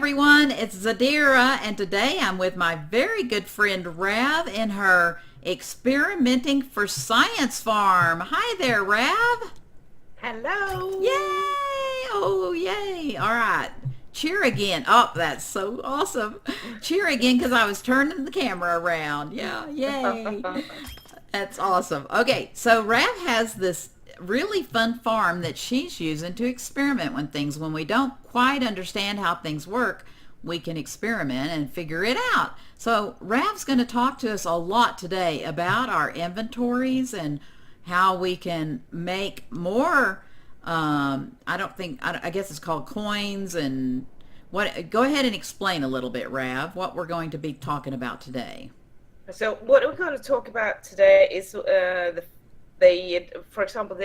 everyone, it's Zadira, and today I'm with my very good friend Rav in her Experimenting for Science farm. Hi there, Rav. Hello. Yay! Oh, yay. All right. Cheer again. Oh, that's so awesome. Cheer again because I was turning the camera around. Yeah, yay. That's awesome. Okay, so Rav has this really fun farm that she's using to experiment when when we don't quite understand how things work, we can experiment and figure it out. So Rav's going to talk to us a lot today about our inventories and how we can make more. I guess it's called coins and what. Go ahead and explain a little bit, Rav, what we're going to be talking about today. So what we're going to talk about today is for example,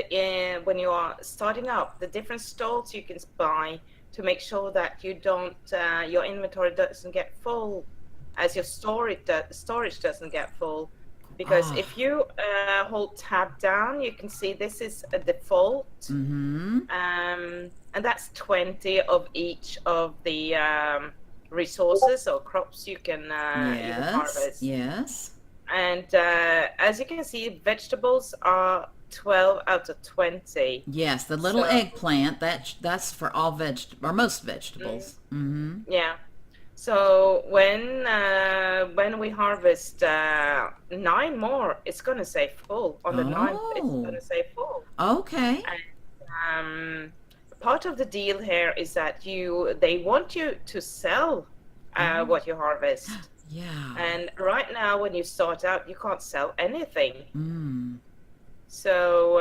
when you are starting up, the different stalls you can buy to make sure that you don't your inventory doesn't get full, as your storage doesn't get full. Because Ah, if you hold tab down, you can see this is a default, mm-hmm. and that's 20 of each of the resources or crops you can Yes, harvest. yes. And as you can see, vegetables are 12 out of 20. Yes, the little So eggplant, that's for all or most mm, vegetables. Mm-hmm. yeah. So when we harvest nine more, it's gonna say full. On the ninth, it's Oh, gonna say full. okay. And part of the deal here is that they want you to sell Oh, what you harvest. yeah. And right now, when you start out, you can't sell anything. Mm. So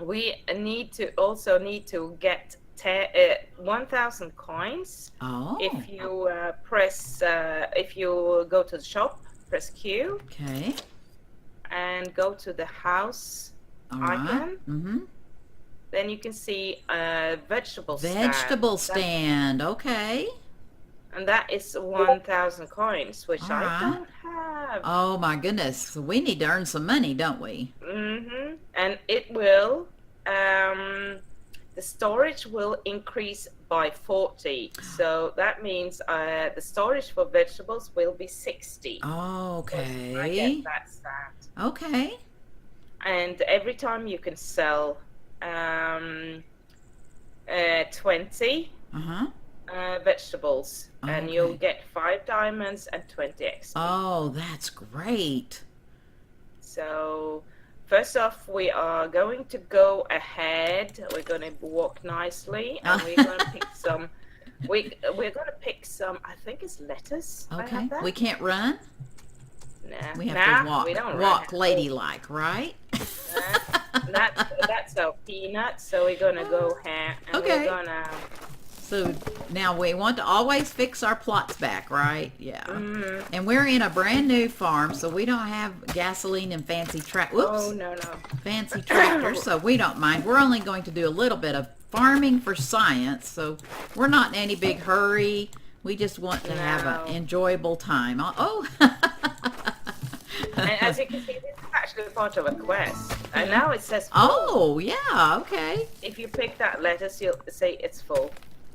we need to get 1,000 coins. Oh, If you go to the shop, press Q okay. and go to the house All right. icon, Mm-hmm. then you can see a vegetable stand. Vegetable stand. Okay. And that is 1,000 coins, All which I right. don't have. Oh my goodness. So we need to earn some money, don't we? And it will, the storage will increase by 40. So that means the storage for vegetables will be 60 once I get Okay. that stat. Okay. And every time you can sell 20 Uh-huh. vegetables, and you'll Okay. get 5 diamonds and 20 XP. Oh, that's great. So first off, we are going to go ahead. We're going to walk nicely, and we're going to pick some. We're going to pick some. I think it's lettuce. I have Okay. that. We can't run. Nah, We have to nah, we walk. don't run. Walk ladylike, right? Nah, that's our peanut. So we're gonna go here, and we're Okay. gonna. So now we want to always fix our plots back, right? Yeah. Mm, And we're in a brand new farm, so we don't have gasoline and fancy oh whoops, no fancy tractors, no. so we don't mind. We're only going to do a little bit of farming for science, so we're not in any big hurry. We just want to have an No. enjoyable time. Oh. And as you can see, this is actually part of a quest. And now it says full. Oh, yeah, okay. If you pick that lettuce, you'll say it's full.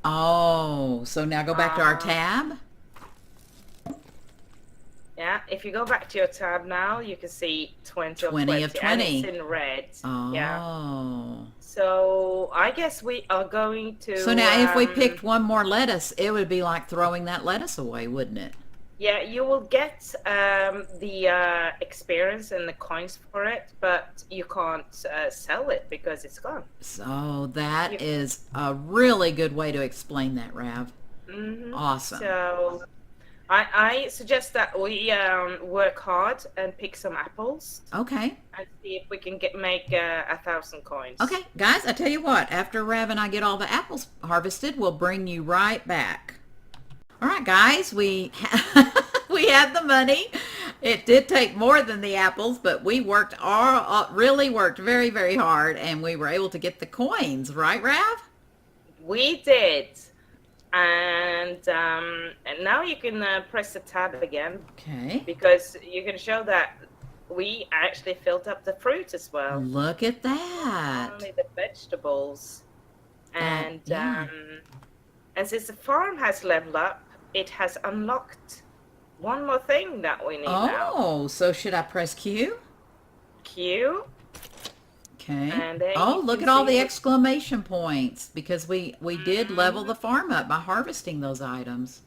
Oh, so now go back to our Uh, tab. yeah, if you go back to your tab now, you can see 20 of 20 of 20, and it's 20. in red. Yeah. Oh. So I guess we are going So to, now if we picked one more lettuce, it would be like throwing that lettuce away, wouldn't it? yeah, you will get the experience and the coins for it, but you can't sell it because it's gone. So that You, is a really good way to explain that, Rav. Awesome. So I suggest that we work hard and pick some apples Okay. and see if we can make 1,000 coins. Okay, guys, I tell you what, after Rav and I get all the apples harvested, we'll bring you right back. All right, guys, we had the money. It did take more than the apples, but we really worked very, very hard, and we were able to get the coins, right, Rav? We did. And now you can press the tab again Okay. because you can show that we actually filled up the fruit as well, Look at not that. only the vegetables. That, And yeah. And since the farm has leveled up, it has unlocked one more thing that we need now. Oh, so should I press Q? Q. Okay. And then Oh, you look can at all see the the exclamation points because we did level the farm up by harvesting those items.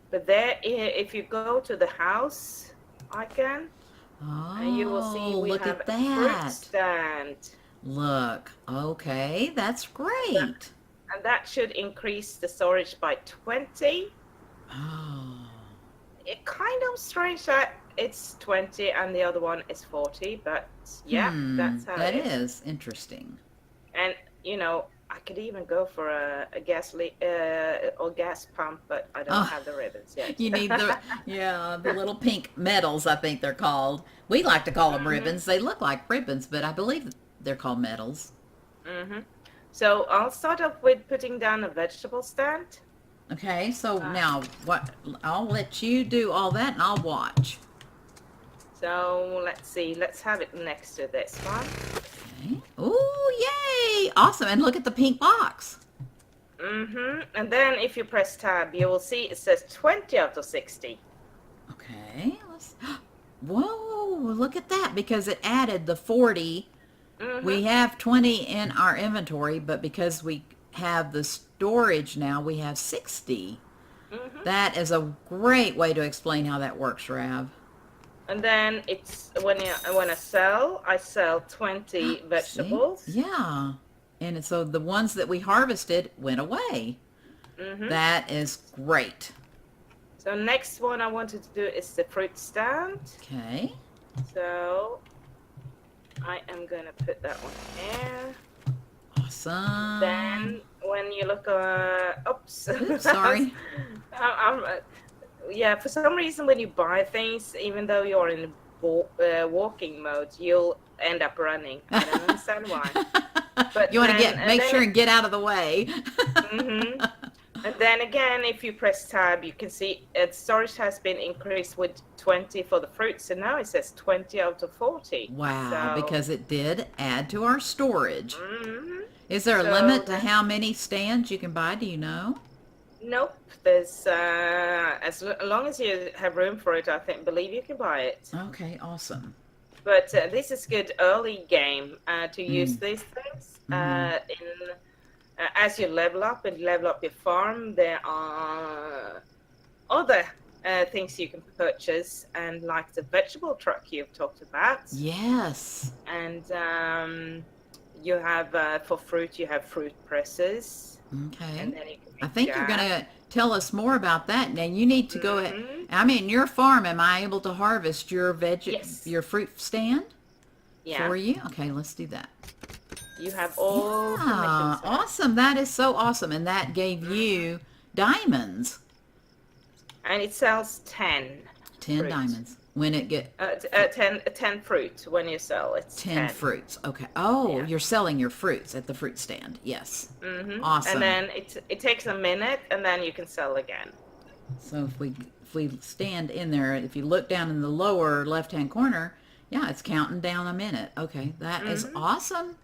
But there, if you go to the house icon, you will see Oh, we look have at a fruit that. stand. Look. Okay, that's great. And that should increase the storage by 20. Oh. It kind of strange that it's 20 and the other one is 40, but yeah, that's how That it is. is interesting. And I could even go for a gas or gas pump, but I don't Oh, have the ribbons yet. you need the little pink medals, I think they're called. We like to call them hmm ribbons. They look like ribbons, but I believe they're called medals. hmm So I'll start off with putting down a vegetable stand. Okay, so Uh, now what? I'll let you do all that and I'll watch. so let's see. Let's have it next to this one. Okay. Ooh, yay! Awesome. And look at the pink box. And then if you press tab, you will see it says 20 out of 60. Okay. Whoa, look at that because it added the 40. We have 20 in our inventory, but because we have the storage now, we have 60. That is a great way to explain how that works, Rav. And then it's when I sell 20 See? vegetables. Yeah. And so the ones that we harvested went away. That is great. So next one I wanted to do is the fruit stand. Okay. So I am gonna put that one here. Awesome. Then when you look, oops, Oops, sorry. Yeah, for some reason when you buy things, even though you're in walking mode, you'll end up running. I don't understand why. But You want to then, make sure and get out of the way. And then again, if you press tab, you can see storage has been increased with 20 for the fruits, and now it says 20 out of 40. Wow, So, because it did add to our storage. mhm. Is there a So limit to then- how many stands you can buy? Do you know? Nope. There's long as you have room for it, believe you can buy it. Okay, awesome. But this is good early game to use these things. As you level up and level up your farm, there are other things you can purchase, and like the vegetable truck you've talked about. Yes. And you have for fruit, you have fruit presses. Okay. And then you can I think you're going to tell us more about that. Now you need to go ahead. I mean, your farm, am I able to harvest your Yes. your fruit stand Yeah. for you? Okay, let's do that. You have all Yeah, permissions. awesome. That is so awesome. And that gave you diamonds. And it sells 10. 10 fruit. diamonds. When it get 10 fruit when you sell. It's 10 fruits. Okay. Oh, Yeah. you're selling your fruits at the fruit stand. Yes. Awesome. And then it takes a minute, and then you can sell again. So if we stand in there, if you look down in the lower left-hand corner, yeah, it's counting down a minute. Okay, that is awesome.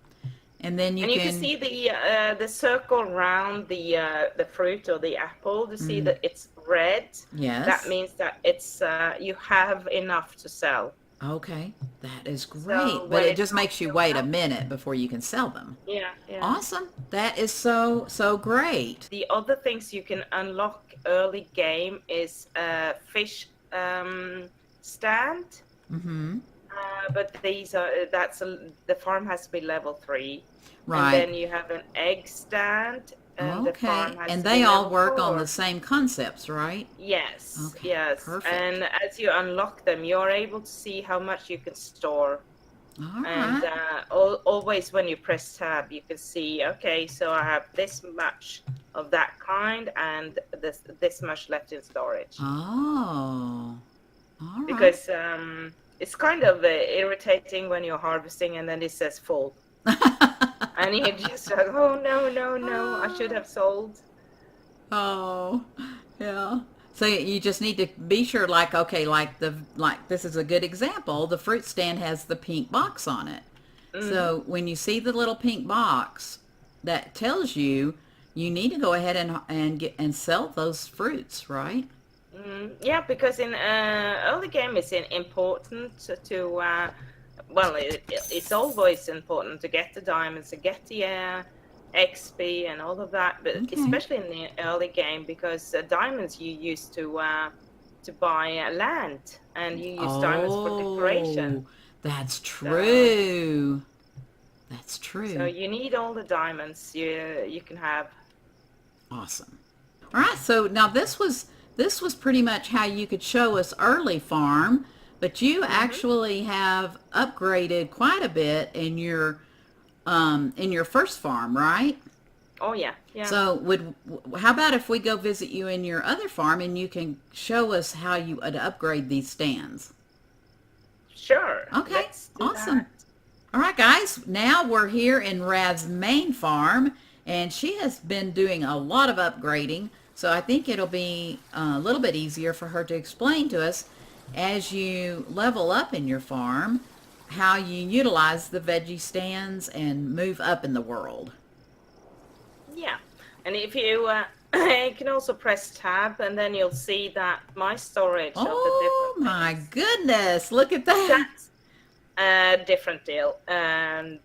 And then you can see the circle around the fruit or the apple to see that it's red. Yes. That means that it's you have enough to sell. Okay, that is great. So But when it just makes you wait a minute before you can sell them. Yeah. Awesome. That is so great. The other things you can unlock early game is a fish stand. But the farm has to be level 3. Right. And then you have an egg stand. And the Okay. farm has And to they be all level work 4. on the same concepts, right? Yes. Okay, Yes. perfect. And as you unlock them, you're able to see how much you can store. All And right. always when you press tab, you can see, okay, so I have this much of that kind and this much left in storage. Oh. All right. Because it's kind of irritating when you're harvesting and then it says full. And you're just like, oh, no, I should have sold. Oh, yeah. So you just need to be sure, like, okay, like this is a good example. The fruit stand has the pink box on it. So when you see the little pink box, that tells you you need to go ahead and get and sell those fruits, right? Yeah, because in early game it's important to well, it's always important to get the diamonds, to get the XP and all of that, but Okay. especially in the early game because diamonds you use to buy land, and you use diamonds for decoration. Oh, that's So true. That's so true. you need all the diamonds you can have. Awesome. All right, so now this was pretty much how you could show us early farm, but you Hmm. actually have upgraded quite a bit in your first farm, right? Oh yeah, yeah. So how about if we go visit you in your other farm and you can show us how you would upgrade these stands? Sure. Okay, Let's do awesome. that. All right, guys, now we're here in Rav's main farm, and she has been doing a lot of upgrading, so I think it'll be a little bit easier for her to explain to us as you level up in your farm how you utilize the veggie stands and move up in the world. Yeah. And if you you can also press tab, and then you'll see that my storage of the Oh different my things, goodness, look at that. that's a different deal. And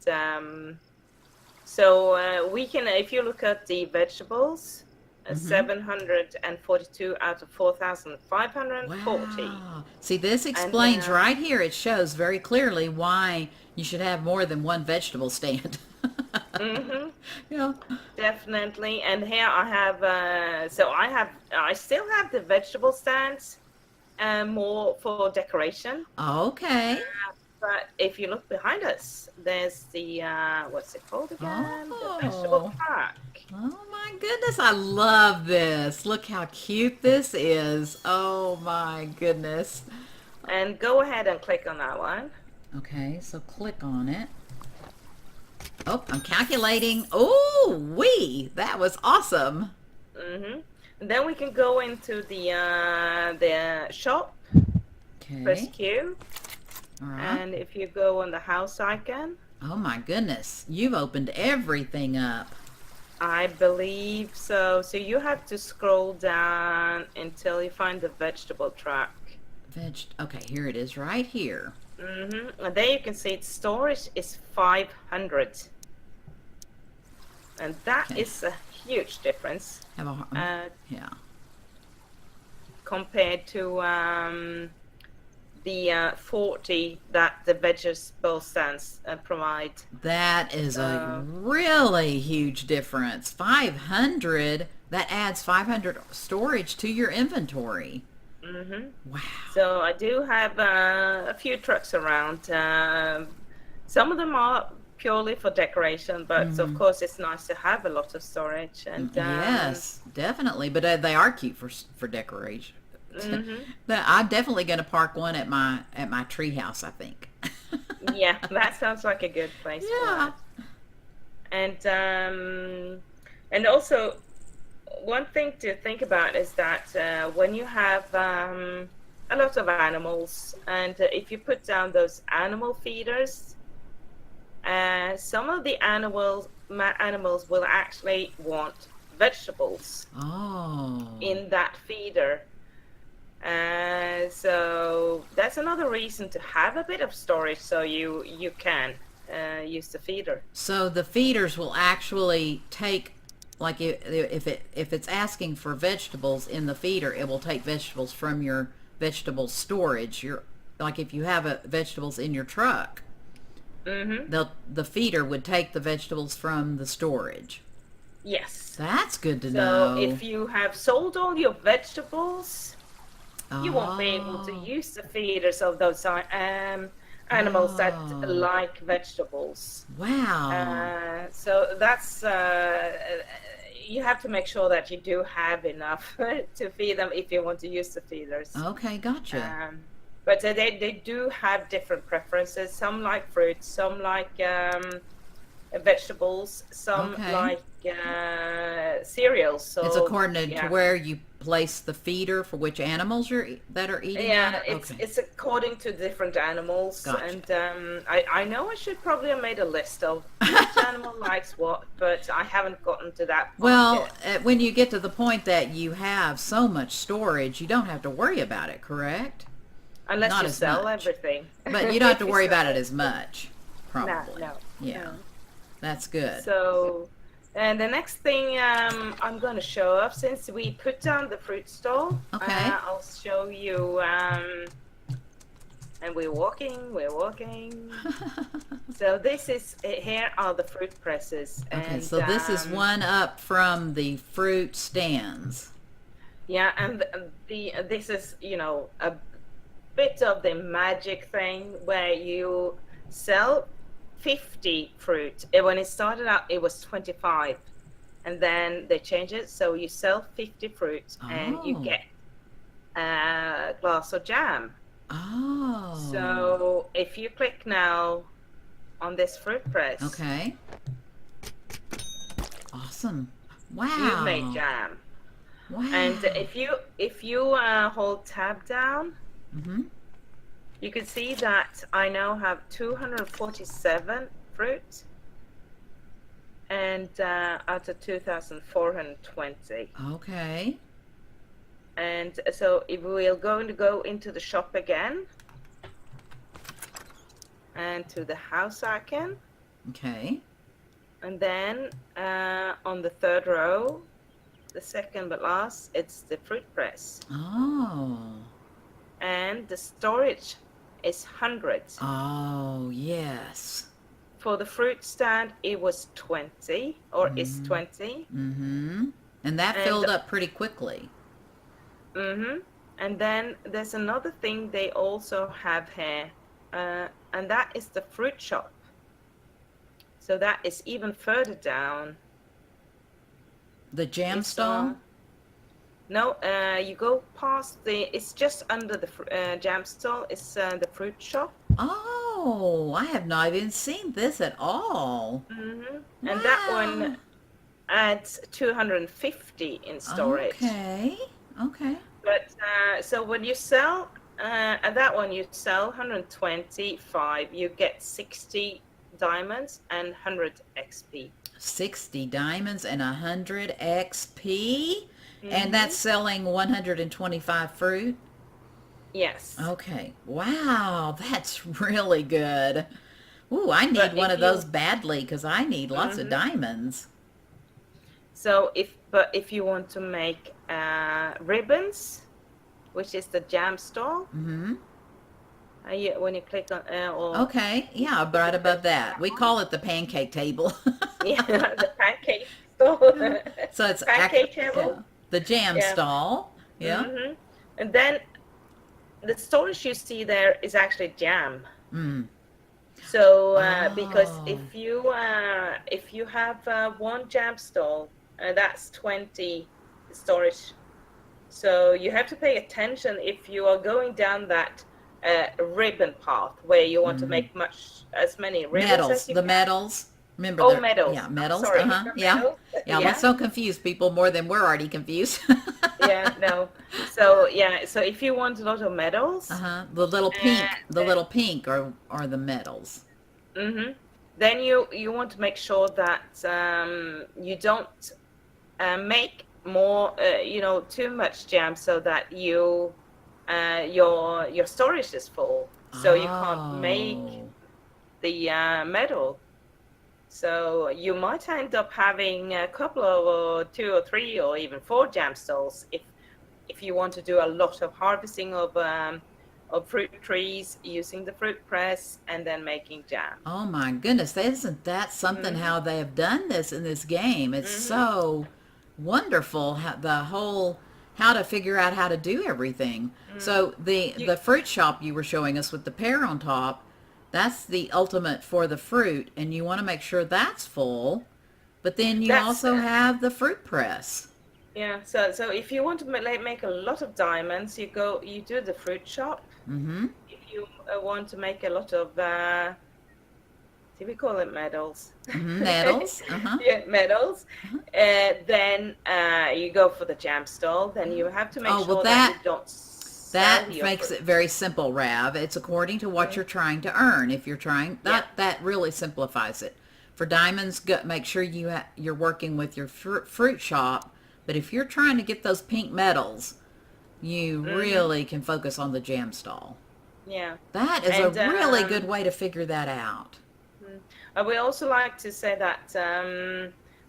so we can, if you look at the vegetables, Hmm. 742 out of 4,540. Wow. See, this And explains right here. It shows very clearly why you should have more than one vegetable stand. hmm Yeah. definitely. And here I have, I still have the vegetable stands, more for decoration. Okay. But if you look behind us, there's the what's it called again? The vegetable Oh. pack. Oh my goodness. I love this. Look how cute this is. Oh my goodness. And go ahead and click on that one. Okay, so click on it. Oh, I'm calculating. Oh, that was awesome. hmm And then we can go into the shop, press Okay. Q, All right. and if you go on the house icon, Oh my goodness. You've opened everything up. I believe so. So you have to scroll down until you find the vegetable track. Okay, here it is right here. And there you can see its storage is 500. And that Okay. is a huge difference Have a uh, yeah. compared to the 40 that the vegetable stands provide. That is a So, really huge difference. 500, that adds 500 storage to your inventory. mhm. Wow. So I do have a few trucks around. Some of them are purely for decoration, but of Hmm. course it's nice to have a lot of storage. And Yes, definitely. But they are cute for decoration. mhm. I'm definitely going to park one at my tree house, I think. Yeah, that sounds like a good place for Yeah. that. And also one thing to think about is that when you have a lot of animals, and if you put down those animal feeders, some of the animals will actually want vegetables Oh. in that feeder. So that's another reason to have a bit of storage, so you can use the feeder. So the feeders will actually take, like if it's asking for vegetables in the feeder, it will take vegetables from your vegetable storage. Your Like if you have vegetables in your truck, Mm-hmm. the feeder would take the vegetables from the storage. Yes. That's good to So know. if you have sold all your vegetables, you won't be able to Oh. use the feeders of those animals that Oh. like vegetables. Wow. So that's you have to make sure that you do have enough to feed them if you want to use the feeders. Okay, gotcha. Um, but they do have different preferences. Some like fruits, some like vegetables, some Okay. like cereals. It's So according to yeah. where you place the feeder for which animals that are eating on Yeah, it? Okay, it's according to different animals, gotcha. and I know I should probably have made a list of which animal likes what, but I haven't gotten to that part Well, yet. when you get to the point that you have so much storage, you don't have to worry about it, correct? Unless Not you as sell much. everything. But you don't have If to you worry sell about it it, as much, no, probably. no, Yeah, no. that's good. So, and the next thing I'm going to show off, since we put down the fruit stall, Okay. I'll show you. And we're walking, we're walking. So this is here are the fruit presses, Okay, and so this is one up from the fruit stands. yeah, and the this is a bit of the magic thing where you sell 50 fruit. When it started out, it was 25, and then they changed it so you sell 50 fruit and you Oh. get a glass of jam. Oh. So if you click now on this fruit press, Okay. Awesome. you've made Wow. jam. And Wow. if you hold tab down, Mm-hmm. you can see that I now have 247 fruit, and out of 2,420. Okay. And so if we're going to go into the shop again and to the house icon, Okay. and then on the third row, the second but last, it's the fruit press, Oh. and the storage is 100. Oh, yes. For the fruit stand, it was 20, or is 20. Mm-hmm. And that And filled up pretty quickly. and then there's another thing they also have here, and that is the fruit shop. So that is even further down. The jam It's stall? no, you go past it's just under the jam stall. It's the fruit shop. Oh, I have not even seen this at all. And that Wow. one adds 250 in storage. Okay. Okay. But so when you sell at that one, you sell 125, you get 60 diamonds and 100 XP. 60 diamonds and 100 XP. And that's selling 125 fruit. Yes. Okay. Wow, that's really good. Ooh, I need But one if of you those badly because I need lots of diamonds. So if you want to make ribbons, which is the jam stall, when you click on or Okay, yeah, right above that. We call it the pancake table. yeah, the pancake stall, So it's pancake yeah, table, the jam yeah. stall. Yeah. And then the storage you see there is actually jam. So because Oh. if you have one jam stall, that's 20 storage. So you have to pay attention if you are going down that ribbon path where you want to make as many ribbons as Medals, you the can. medals. Remember Oh, the, medals. yeah, I'm medals. sorry, Uh-huh. the Yeah. medals. Yeah, let's Yeah, don't confuse people more than we're already confused. yeah, no. So yeah, so if you want a lot of medals, Uh-huh. The little pink are the medals. then you want to make sure that you don't make more, too much jam so that your storage is full, so you can't make Oh. the medal. So you might end up having a couple of, or 2 or 3 or even 4 jam stalls if you want to do a lot of harvesting of fruit trees using the fruit press and then making jam. Oh my goodness, isn't that something how they have done this in this game? It's so wonderful how how to figure out how to do everything. So the fruit shop you were showing us with the pear on top, that's the ultimate for the fruit, and you want to make sure that's full. But then you That's also have the fruit press. Yeah, so if you want to make a lot of diamonds, you do the fruit shop. If you want to make a lot of do we call it medals? Medals. Uh-huh. Yeah, medals. Then you go for the jam stall. Then you have to make Oh, well, sure that you don't sell that your makes it fruit. very simple, Rav. It's according to what you're trying to earn. If you're trying, Yeah. that really simplifies it. For diamonds, make sure you're working with your fruit shop. But if you're trying to get those pink medals, you Hmm. really can focus on the jam stall. Yeah. That is a And really good way to figure that out. I would also like to say that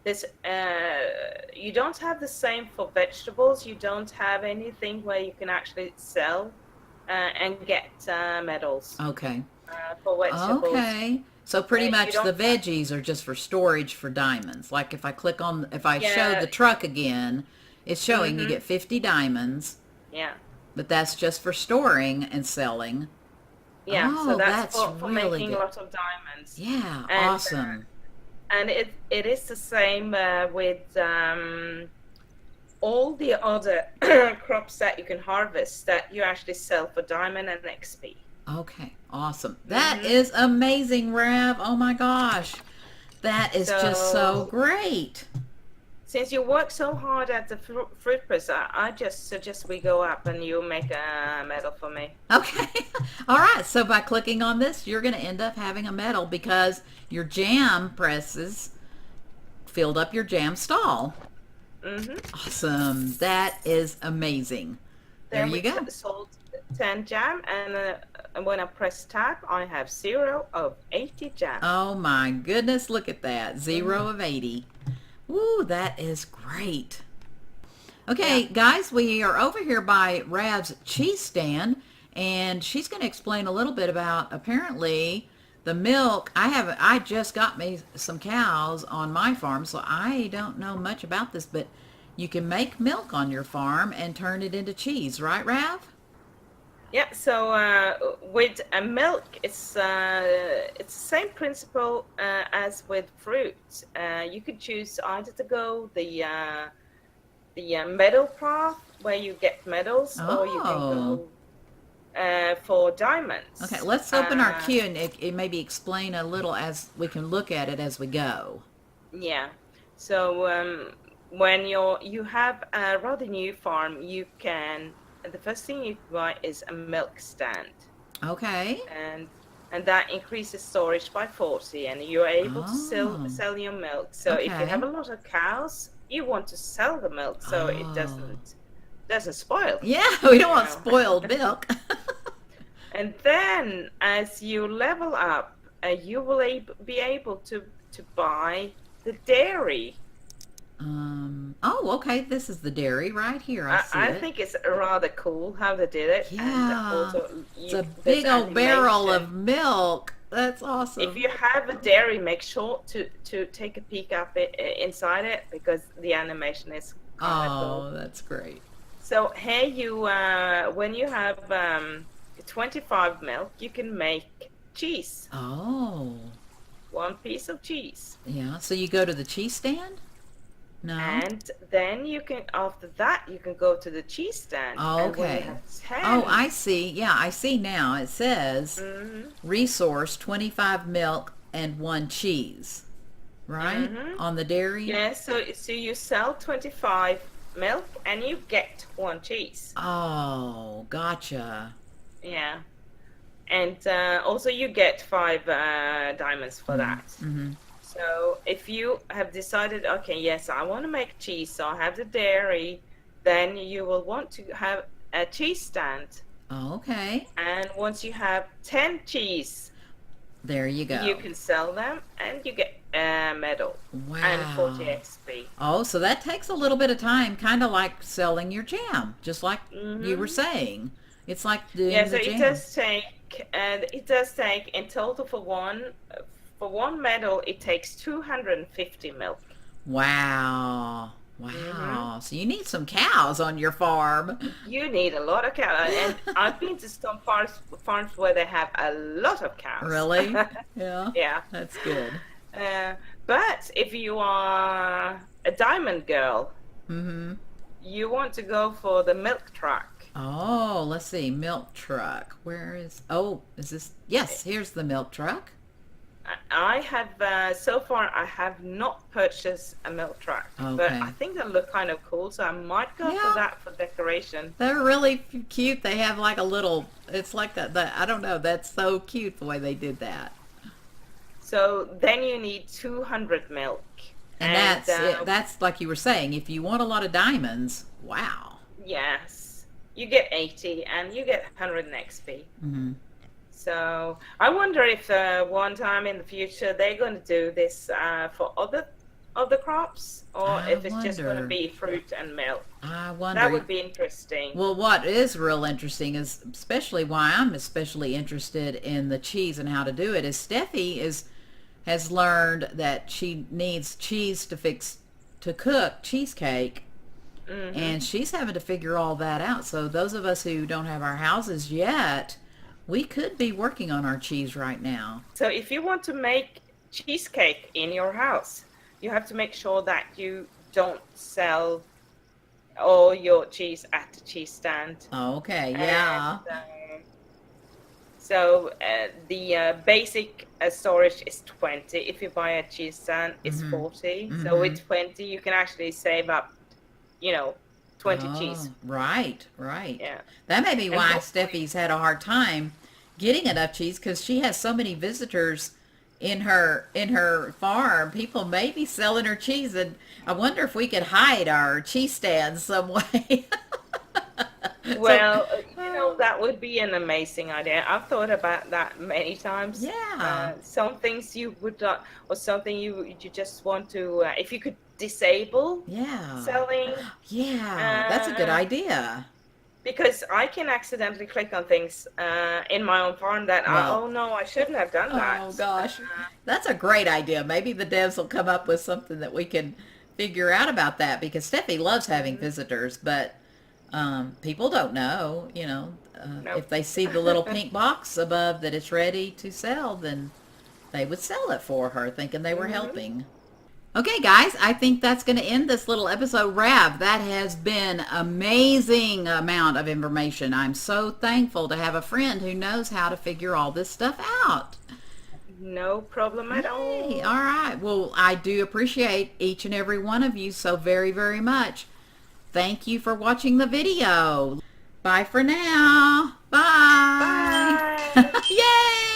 this you don't have the same for vegetables. You don't have anything where you can actually sell and get medals Okay. for vegetables. Okay. So pretty You much the don't have, veggies are just for storage for diamonds. Like if I show yeah. the truck again, it's showing you Mm-hmm. get 50 diamonds, Yeah. but that's just for storing and selling. Yeah. So Oh, that's that's for really making a good. lot of diamonds. Yeah, And awesome. it is the same with all the other crops that you can harvest that you actually sell for diamond and XP. Okay, awesome. That Hmm. is amazing, Rav. Oh my gosh. That is just so So great. since you work so hard at the fruit press, I just suggest we go up and you make a medal for me. Okay. All right. So by clicking on this, you're going to end up having a medal because your jam presses filled up your jam stall. Hmm. Awesome. That is amazing. There Then you we go. sold 10 jam, and when I press tab, I have 0 of 80 jam. Oh my goodness. Look at that. Hmm. 0 of 80. Woo, that is great. Yeah. Okay, guys, we are over here by Rav's cheese stand, and she's going to explain a little bit about apparently the milk. I just got me some cows on my farm, so I don't know much about this, but you can make milk on your farm and turn it into cheese, right, Rav? Yeah, so with milk, it's the same principle as with fruit. You could choose either to go the medal path where you get medals, or you can Oh, go for okay. diamonds. Let's open our queue and it maybe explain a little as we can look at it as we go. Yeah. So when you have a rather new farm, you can the first thing you buy is a milk stand, Okay. and that increases storage by 40, and you're able to Oh, sell your milk. So if you have okay. a lot of cows, you want to sell the milk so it Oh. doesn't spoil, Yeah, we don't you want know. spoiled milk. And then as you level up, you will be able to buy the dairy. Oh, okay. This is the dairy right here. I see I it. think it's rather cool how they did it, and Yeah. also It's a there's big old barrel animation. of milk. That's If awesome. you have a dairy, make sure to take a peek up inside it because the animation is kind of cool. Oh, that's great. So here you, when you have 25 milk, you can make cheese. Oh, One piece of cheese. yeah. So you go to the cheese stand? No? And then you can, after that, you can go to the cheese stand. And when you Okay. have Oh, 10, I see. Yeah, I see now. It says mm-hmm, resource 25 milk and 1 cheese, right? mm-hmm. On the dairy? Yeah, so you sell 25 milk and you get 1 cheese. Oh, gotcha. Yeah. And also you get 5 diamonds for that. Mm-hmm. So if you have decided, okay, yes, I want to make cheese, so I have the dairy, then you will want to have a cheese stand. Okay. And once you have 10 cheese, There you you go. can sell them and you get a medal and 40 Wow. XP. Oh, so that takes a little bit of time, kind of like selling your jam, just like you were Mm-hmm. saying. It's like Yeah, doing so the jam. it does take in total for one medal it takes 250 milk. Wow. Hmm. Wow. So you need some cows on your farm. You need a lot of cows, and I've been to some farms where they have a lot of cows. Really? Yeah. Yeah. That's good. Uh, but if you are a diamond girl, Mm-hmm. you want to go for the milk truck. Oh, let's see. Milk truck. Where is... Oh, is this... Yes, here's the milk truck. I have so far I have not purchased a milk truck, but Okay. I think they look kind of cool, so I might go for Yeah. that for decoration. They're really cute. They have like a little, it's like I don't know, that's so cute the way they did that. So then you need 200 milk, And and that's it. That's like you were saying, if you want a lot of diamonds, wow. yes, you get 80, and you get 100 in XP. Hmm. So I wonder if one time in the future they're going to do this for other crops, or I if it's just going to wonder. be fruit and milk. I That wonder. would be interesting. Well, what is real interesting is, especially why I'm especially interested in the cheese and how to do it, is Steffi has learned that she needs cheese to cook cheesecake, Hmm. and she's having to figure all that out. So those of us who don't have our houses yet, we could be working on our cheese right now. So if you want to make cheesecake in your house, you have to make sure that you don't sell all your cheese at the cheese stand. Okay, And yeah. so the basic storage is 20. If you buy a cheese stand, it's Mhm. 40. So Mhm. with 20, you can actually save up, 20 cheese. Oh, right, right. Yeah. That may be And why hopefully, Steffi's had a hard time getting enough cheese, because she has so many visitors in her farm. People may be selling her cheese, and I wonder if we could hide our cheese stands some way. So, well, uh, that would be an amazing idea. I've thought about that many times. yeah, Some things you would not, or something you just want to, if you could disable yeah, selling, yeah. That's a good uh, idea. because I can accidentally click on things in my own farm that Well, oh no, I shouldn't have done oh that. gosh, that's a great idea. Maybe the devs will come up with something that we can figure out about that, because Steffi loves having Mhm. visitors, but people don't know, Nope. if they see the little pink box above that it's ready to sell, then they would sell it for her, thinking they were Hmm. helping. Okay, guys, I think that's going to end this little episode. Rav, that has been amazing amount of information. I'm so thankful to have a friend who knows how to figure all this stuff out. No problem at Yay! all. All right. Well, I do appreciate each and every one of you so very, very much. Thank you for watching the video. Bye for now. Bye. Bye. Yay!